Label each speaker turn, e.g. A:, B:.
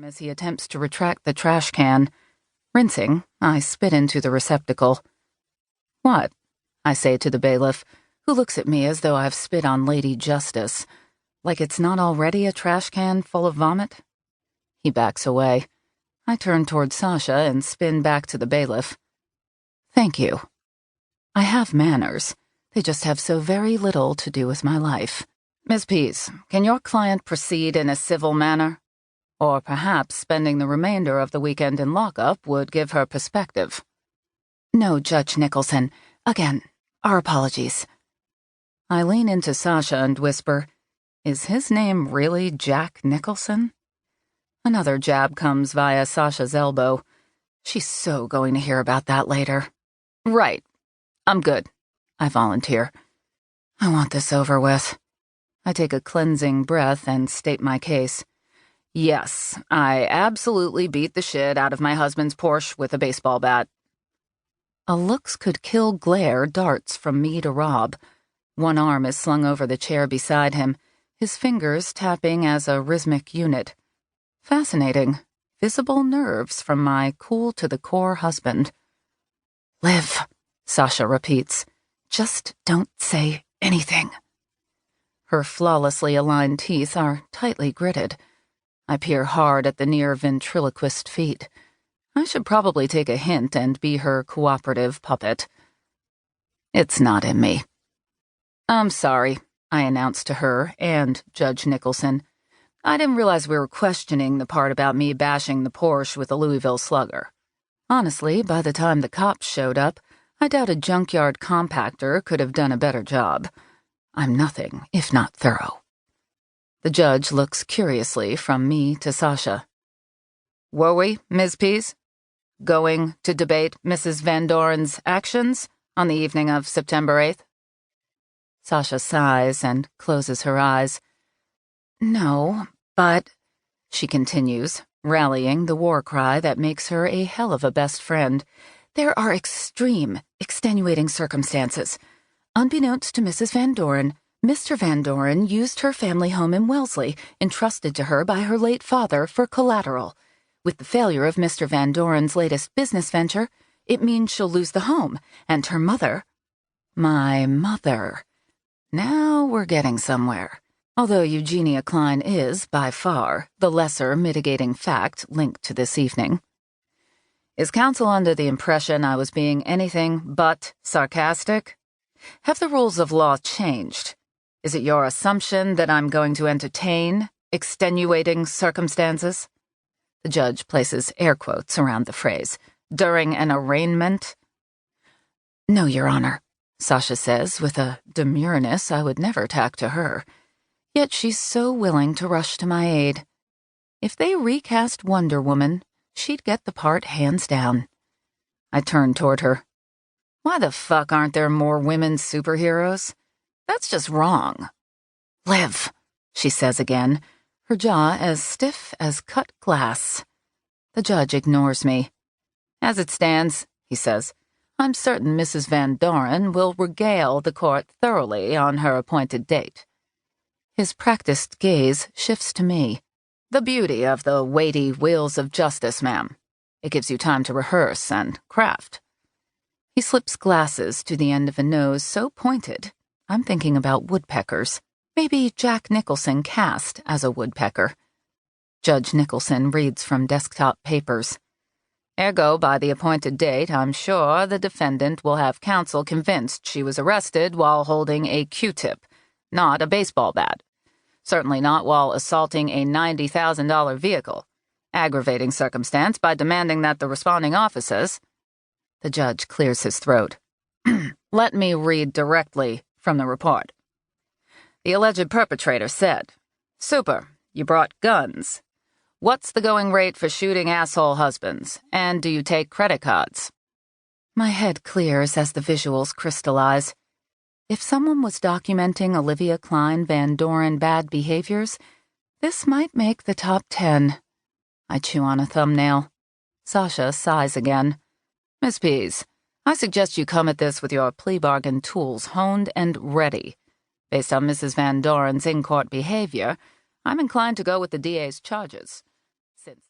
A: as he attempts to retract the trash can. Rinsing, I spit into the receptacle. "What?" I say to the bailiff, who looks at me as though I've spit on Lady Justice, like it's not already a trash can full of vomit. He backs away. I turn toward Sasha and spin back to the bailiff. "Thank you. I have manners. They just have so very little to do with my life. Ms. Pease, can your client proceed in a civil manner? Or perhaps spending the remainder of the weekend in lockup would give her perspective." "No, Judge Nicholson. Again, our apologies." I lean into Sasha and whisper, "Is his name really Jack Nicholson?" Another jab comes via Sasha's elbow. She's so going to hear about that later. "Right. I'm good," I volunteer. I want this over with. I take a cleansing breath and state my case. Yes, I absolutely beat the shit out of my husband's Porsche with a baseball bat. A looks-could-kill glare darts from me to Rob. One arm is slung over the chair beside him, his fingers tapping as a rhythmic unit. Fascinating. Visible nerves from my cool-to-the-core husband. "Liv," Sasha repeats. "Just don't say anything." Her flawlessly aligned teeth are tightly gritted. I peer hard at the near ventriloquist feet. I should probably take a hint and be her cooperative puppet. "It's not in me." "I'm sorry," I announced to her and Judge Nicholson. "I didn't realize we were questioning the part about me bashing the Porsche with a Louisville Slugger. Honestly, by the time the cops showed up, I doubt a junkyard compactor could have done a better job. I'm nothing if not thorough." The judge looks curiously from me to Sasha. "Were we, Ms. Pease, going to debate Mrs. Van Doren's actions on the evening of September 8th? Sasha sighs and closes her eyes. "No, but," she continues, rallying the war cry that makes her a hell of a best friend, "there are extreme, extenuating circumstances. Unbeknownst to Mrs. Van Doren, Mr. Van Doren used her family home in Wellesley, entrusted to her by her late father, for collateral. With the failure of Mr. Van Doren's latest business venture, it means she'll lose the home, and her mother—" My mother. Now we're getting somewhere. Although Eugenia Klein is, by far, the lesser mitigating fact linked to this evening. Is counsel under the impression I was being anything but sarcastic? Have the rules of law changed? Is it your assumption that I'm going to entertain extenuating circumstances? The judge places air quotes around the phrase, during an arraignment. "No, Your Honor," Sasha says with a demureness I would never tack to her. Yet she's so willing to rush to my aid. If they recast Wonder Woman, she'd get the part hands down. I turn toward her. "Why the fuck aren't there more women superheroes? That's just wrong." "Liv," she says again, her jaw as stiff as cut glass. The judge ignores me. "As it stands," he says, "I'm certain Mrs. Van Doren will regale the court thoroughly on her appointed date." His practiced gaze shifts to me. "The beauty of the weighty wheels of justice, ma'am. It gives you time to rehearse and craft." He slips glasses to the end of a nose so pointed, I'm thinking about woodpeckers. Maybe Jack Nicholson cast as a woodpecker. Judge Nicholson reads from desktop papers. "Ergo, by the appointed date, I'm sure the defendant will have counsel convinced she was arrested while holding a Q-tip, not a baseball bat. Certainly not while assaulting a $90,000 vehicle. Aggravating circumstance by demanding that the responding officers—" The judge clears his throat. "Let me read directly from the report. The alleged perpetrator said, 'Super, you brought guns. What's the going rate for shooting asshole husbands, and do you take credit cards?'" My head clears as the visuals crystallize. If someone was documenting Olivia Klein Van Doren bad behaviors, this might make the top 10. I chew on a thumbnail. Sasha sighs again. "Miss Pease, I suggest you come at this with your plea bargain tools honed and ready. Based on Mrs. Van Doren's in-court behavior, I'm inclined to go with the DA's charges. Since